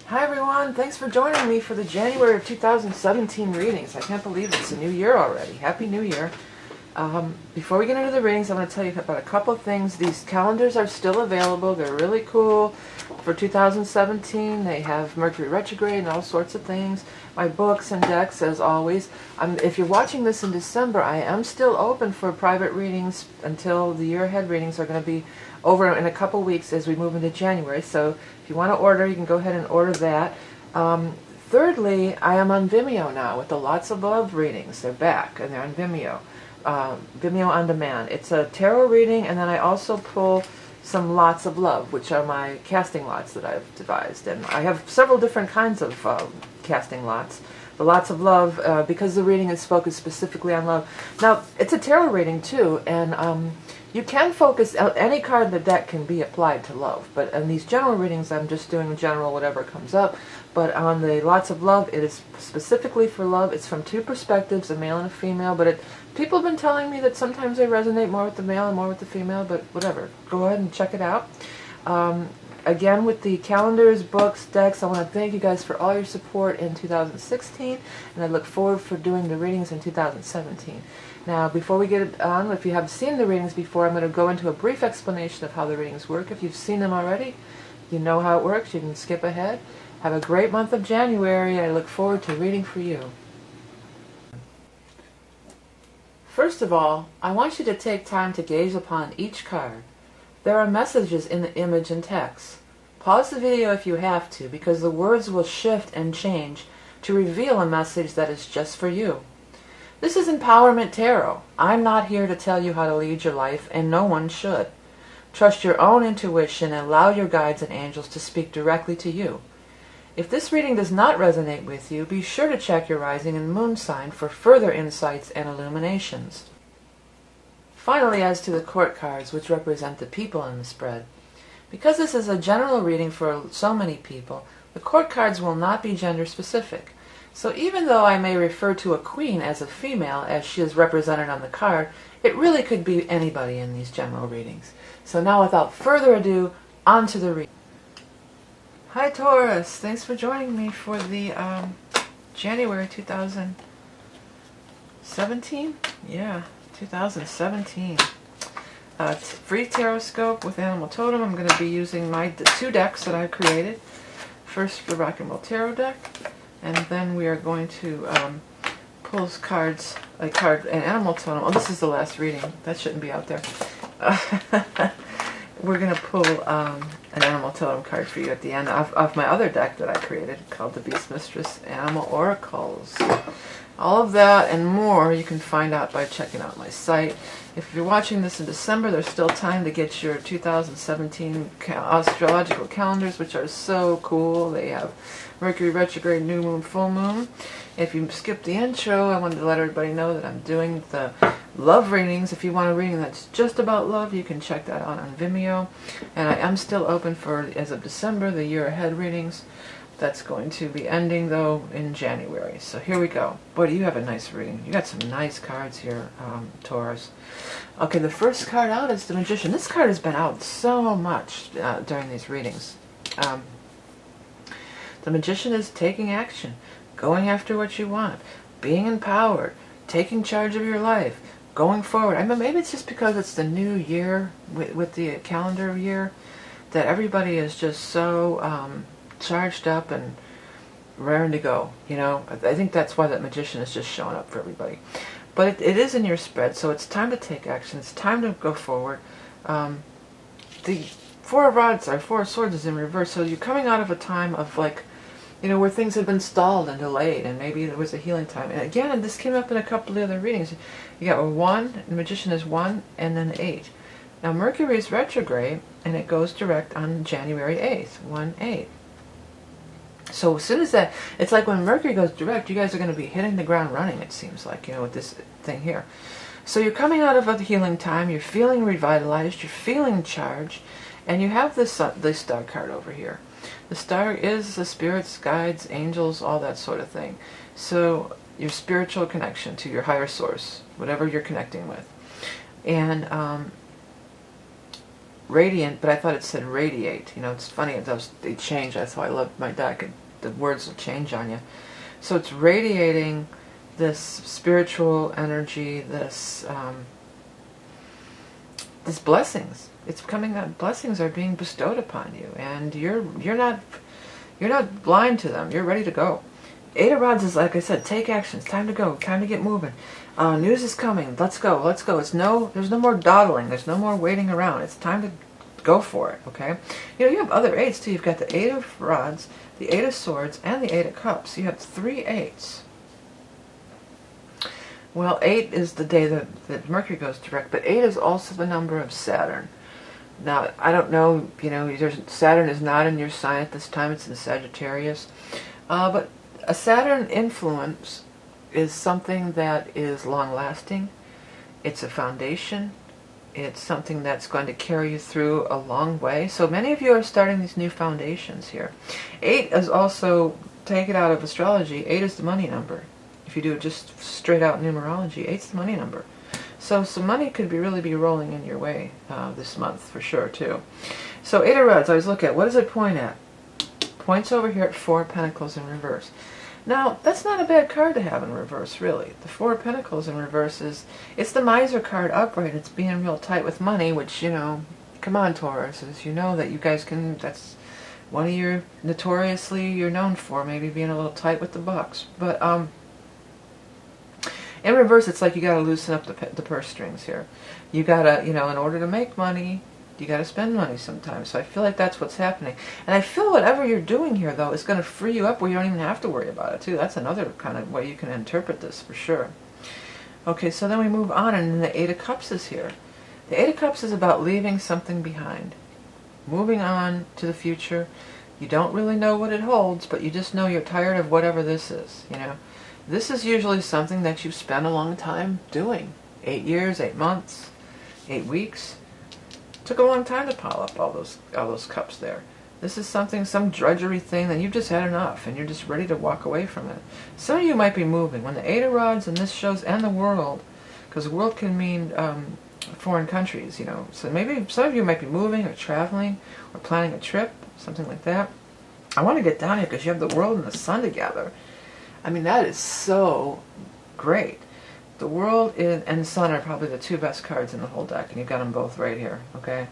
Hi everyone, thanks for joining me for the January of 2017 readings. I can't believe it's a new year already. Happy New Year. Before we get into the readings, I want to tell you about a couple of things. These calendars are still available. They're really cool for 2017. They have Mercury retrograde and all sorts of things. My books and decks, as always. If you're watching this in December, I am still open for private readings until the year ahead readings are going to be over in a couple weeks as we move into January. So if you want to order, you can go ahead and order that. Thirdly, I am on Vimeo now with the Lots of Love readings. They're back and they're on Vimeo. Vimeo on demand. It's a tarot reading, and then I also pull some Lots of Love, which are my casting lots that I've devised. And I have several different kinds of casting lots. The Lots of Love, because the reading is focused specifically on love. Now, it's a tarot reading too, and you can focus, any card in the deck can be applied to love, but in these general readings I'm just doing general whatever comes up. But on the Lots of Love, it is specifically for love. It's from two perspectives, a male and a female, but people have been telling me that sometimes they resonate more with the male and more with the female, but whatever. Go ahead and check it out. Again, with the calendars, books, decks, I want to thank you guys for all your support in 2016, and I look forward for doing the readings in 2017. Now, before we get on, if you have seen the readings before, I'm going to go into a brief explanation of how the readings work. If you've seen them already, you know how it works. You can skip ahead. Have a great month of January. I look forward to reading for you. First of all, I want you to take time to gaze upon each card. There are messages in the image and text. Pause the video if you have to, because the words will shift and change to reveal a message that is just for you. This is Empowerment Tarot. I'm not here to tell you how to lead your life, and no one should. Trust your own intuition and allow your guides and angels to speak directly to you. If this reading does not resonate with you, be sure to check your rising and moon sign for further insights and illuminations. Finally, as to the court cards, which represent the people in the spread. Because this is a general reading for so many people, the court cards will not be gender specific. So even though I may refer to a queen as a female, as she is represented on the card, it really could be anybody in these general readings. So now, without further ado, on to the reading. Hi Taurus, thanks for joining me for the January 2017? Yeah, 2017. Free tarot scope with Animal Totem. I'm going to be using my two decks that I've created. First, the Rock and Roll Tarot deck, and then we are going to pull cards, an Animal Totem. Oh, this is the last reading. That shouldn't be out there. We're going to pull an Animal Totem card for you at the end of my other deck that I created called the Beast Mistress Animal Oracles. All of that and more you can find out by checking out my site. If you're watching this in December, there's still time to get your 2017 astrological calendars, which are so cool. They have Mercury retrograde, new moon, full moon. If you skipped the intro, I wanted to let everybody know that I'm doing the love readings. If you want a reading that's just about love, you can check that out on Vimeo. And I am still open for, as of December, the year ahead readings. That's going to be ending, though, in January. So here we go. Boy, do you have a nice reading. You got some nice cards here, Taurus. Okay, the first card out is the Magician. This card has been out so much during these readings. The Magician is taking action, going after what you want, being empowered, taking charge of your life, going forward. I mean, maybe it's just because it's the new year with the calendar year that everybody is just so charged up and raring to go. You know, I think that's why that Magician is just showing up for everybody. But it is in your spread, so it's time to take action. It's time to go forward. The Four of Swords is in reverse, so you're coming out of a time of, like, you know, where things have been stalled and delayed, and maybe there was a healing time. And again, and this came up in a couple of other readings. You got 1, the Magician is 1, and then 8. Now Mercury is retrograde, and it goes direct on January 8th, 1-8. So as soon as that, it's like when Mercury goes direct, you guys are going to be hitting the ground running, it seems like, you know, with this thing here. So you're coming out of a healing time, you're feeling revitalized, you're feeling charged, and you have this star card over here. The star is the spirits, guides, angels, all that sort of thing. So your spiritual connection to your higher source, whatever you're connecting with. And radiant, but I thought it said radiate. You know, it's funny, they change. That's why I love my deck. The words will change on you. So it's radiating this spiritual energy, this blessings. It's coming out. Blessings are being bestowed upon you, and you're not blind to them. You're ready to go. Eight of Rods is, like I said, take action. It's time to go. Time to get moving. News is coming. Let's go. Let's go. There's no more dawdling. There's no more waiting around. It's time to go for it. Okay. You know, you have other eights too. You've got the Eight of Rods, the Eight of Swords, and the Eight of Cups. You have 3 eights. Well, 8 is the day that Mercury goes direct, but 8 is also the number of Saturn. Now, I don't know, you know, Saturn is not in your sign at this time. It's in Sagittarius. But a Saturn influence is something that is long-lasting. It's a foundation. It's something that's going to carry you through a long way. So many of you are starting these new foundations here. 8 is also, take it out of astrology, 8 is the money number. If you do it just straight out numerology, 8's the money number. So some money could really be rolling in your way this month for sure too. So 8 of Rods, I always look at, what does it point at? Points over here at 4 of Pentacles in reverse. Now, that's not a bad card to have in reverse, really. The 4 of Pentacles in reverse it's the Miser card upright. It's being real tight with money, which, you know, come on, Taurus, as you know that you guys can, that's one of your, notoriously, you're known for, maybe being a little tight with the bucks. But, in reverse, it's like you got to loosen up the purse strings here. You got to, you know, in order to make money, you got to spend money sometimes. So I feel like that's what's happening. And I feel whatever you're doing here, though, is going to free you up where you don't even have to worry about it, too. That's another kind of way you can interpret this, for sure. Okay, so then we move on, and then the 8 of Cups is here. The 8 of Cups is about leaving something behind. Moving on to the future. You don't really know what it holds, but you just know you're tired of whatever this is, you know. This is usually something that you've spent a long time doing. 8 years, 8 months, 8 weeks. It took a long time to pile up all those cups there. This is something, some drudgery thing that you've just had enough and you're just ready to walk away from it. Some of you might be moving. When the 8 of Rods and this shows, and the world, because the world can mean foreign countries, you know. So maybe some of you might be moving or traveling or planning a trip, something like that. I want to get down here because you have the world and the sun together. I mean, that is so great. The world and the sun are probably the 2 best cards in the whole deck, and you've got them both right here, okay?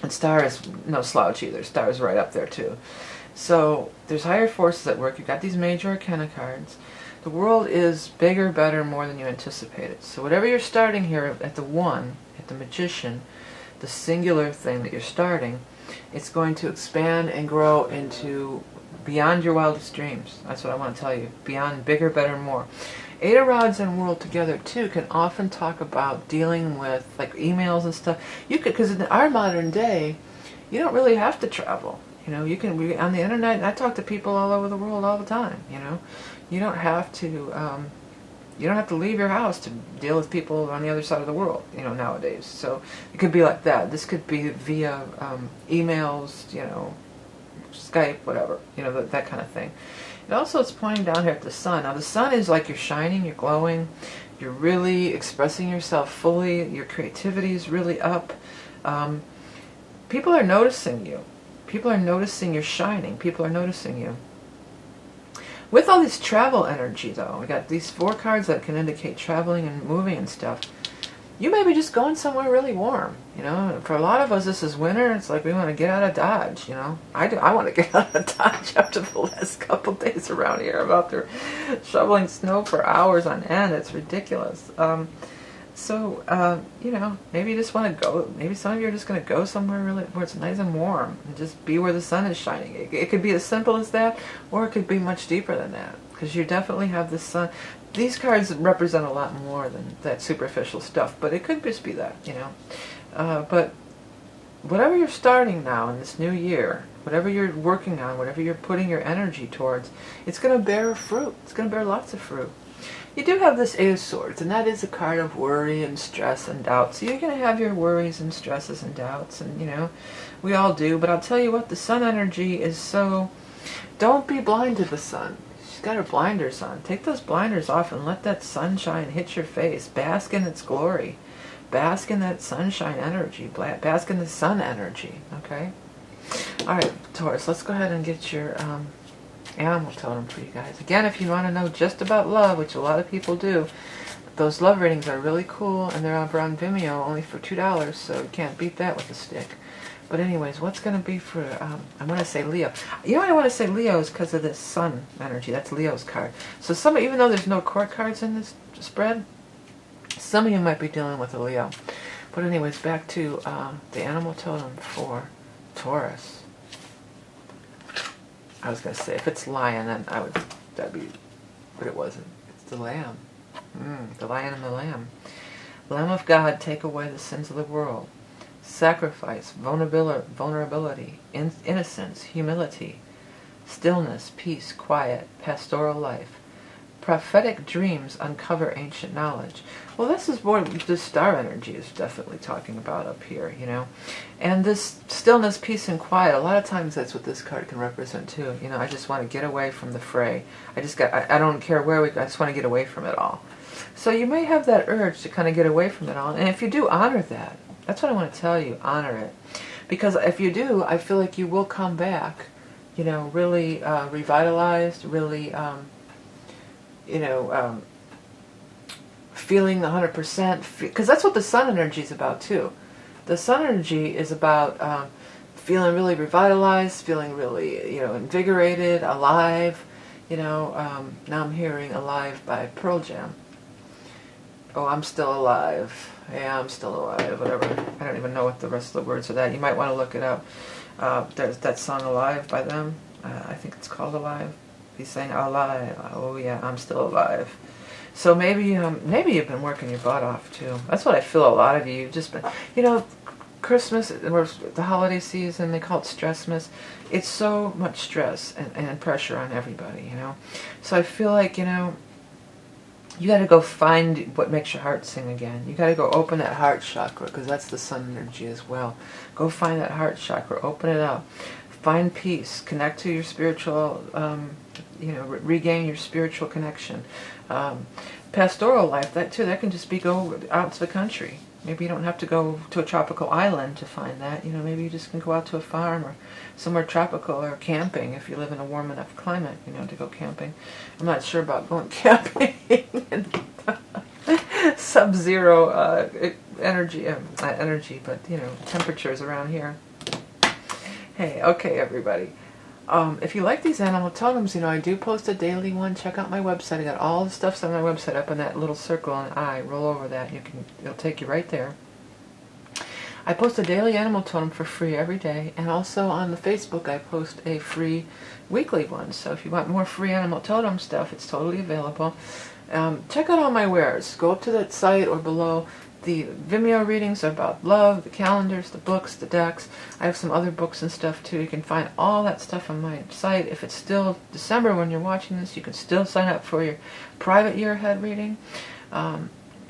And star is no slouch either. Star is right up there, too. So there's higher forces at work. You've got these major arcana cards. The world is bigger, better, more than you anticipated. So whatever you're starting here at the 1, at the Magician, the singular thing that you're starting, it's going to expand and grow into beyond your wildest dreams. That's what I want to tell you. Beyond, bigger, better, more. 8 of Rods and World together too can often talk about dealing with like emails and stuff. You could, because in our modern day, you don't really have to travel. You know, you can be on the internet. And I talk to people all over the world all the time. You know, you don't have to. You don't have to leave your house to deal with people on the other side of the world. You know, nowadays. So it could be like that. This could be via emails. You know, Skype, whatever, you know, that kind of thing. And also it's pointing down here at the sun. Now the sun is like you're shining, you're glowing, you're really expressing yourself fully, your creativity is really up. People are noticing you. People are noticing you're shining. People are noticing you. With all this travel energy, though, we got these 4 cards that can indicate traveling and moving and stuff. You may be just going somewhere really warm, you know. For a lot of us, this is winter. It's like we want to get out of Dodge, you know. I want to get out of Dodge after the last couple days around here. I'm out there shoveling snow for hours on end. It's ridiculous. You know, maybe you just want to go. Maybe some of you are just going to go somewhere really where it's nice and warm and just be where the sun is shining. It could be as simple as that, or it could be much deeper than that, because you definitely have the sun. These cards represent a lot more than that superficial stuff, but it could just be that, you know. But whatever you're starting now in this new year, whatever you're working on, whatever you're putting your energy towards, it's going to bear fruit. It's going to bear lots of fruit. You do have this 8 of Swords, and that is a card of worry and stress and doubt. So you're going to have your worries and stresses and doubts, and, you know, we all do. But I'll tell you what, the sun energy is so... Don't be blind to the sun. She's got her blinders on. Take those blinders off and let that sunshine hit your face. Bask in its glory. bask in that sunshine energy, bask in the sun energy, okay? Alright, Taurus, let's go ahead and get your animal totem for you guys. Again, if you want to know just about love, which a lot of people do, those love readings are really cool, and they're over on Vimeo only for $2, so you can't beat that with a stick. But anyways, what's going to be for, I want to say Leo. You know why I want to say Leo is because of this sun energy. That's Leo's card. So even though there's no court cards in this spread, some of you might be dealing with a Leo. But anyways, back to the animal totem for Taurus. I was going to say, if it's lion, then that'd be, but it wasn't. It's the lamb. The lion and the lamb. Lamb of God, take away the sins of the world. Sacrifice, vulnerability, innocence, humility, stillness, peace, quiet, pastoral life. Prophetic dreams uncover ancient knowledge. Well, this is what the star energy is definitely talking about up here, you know. And this stillness, peace, and quiet, a lot of times that's what this card can represent too. You know, I just want to get away from the fray. I don't care where I just want to get away from it all. So you may have that urge to kind of get away from it all. And if you do, honor that. That's what I want to tell you. Honor it. Because if you do, I feel like you will come back, you know, really revitalized, really, feeling 100%. Because that's what the sun energy is about too. The sun energy is about feeling really revitalized, feeling really, you know, invigorated, alive. You know, now I'm hearing Alive by Pearl Jam. Oh, I'm still alive. Yeah, I'm still alive. Whatever. I don't even know what the rest of the words are that. You might want to look it up. There's that song Alive by them. I think it's called Alive. He's saying Alive. Oh yeah, I'm still alive. So maybe you've been working your butt off too. That's what I feel. A lot of you have just been, you know, Christmas or the holiday season, they call it Stressmas. It's so much stress and pressure on everybody, you know. So I feel like, you know, you got to go find what makes your heart sing again. You got to go open that heart chakra, because that's the sun energy as well. Go find that heart chakra, open it up, find peace, connect to your spiritual, you know, regain your spiritual connection. Pastoral life, that too, that can just be go out to the country. Maybe you don't have to go to a tropical island to find that. You know, maybe you just can go out to a farm or somewhere tropical, or camping if you live in a warm enough climate, you know, to go camping. I'm not sure about going camping in sub-zero energy, but, you know, temperatures around here. Hey, okay, everybody. If you like these animal totems, you know, I do post a daily one. Check out my website. I got all the stuff on my website up in that little circle and eye. Roll over that. It'll take you right there. I post a daily animal totem for free every day. And also on the Facebook, I post a free weekly one. So if you want more free animal totem stuff, it's totally available. Check out all my wares. Go up to that site or below. The Vimeo readings are about love, the calendars, the books, the decks. I have some other books and stuff too. You can find all that stuff on my site. If it's still December when you're watching this, you can still sign up for your private year ahead reading.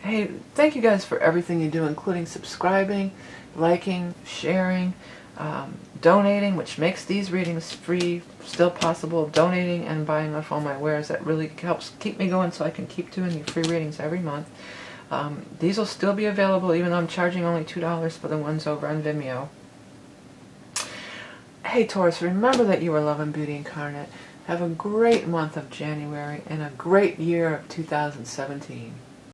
Hey, thank you guys for everything you do, including subscribing, liking, sharing, donating, which makes these readings free, still possible. Donating and buying off all my wares, that really helps keep me going so I can keep doing the free readings every month. These will still be available even though I'm charging only $2 for the ones over on Vimeo. Hey Taurus, remember that you are love and beauty incarnate. Have a great month of January and a great year of 2017.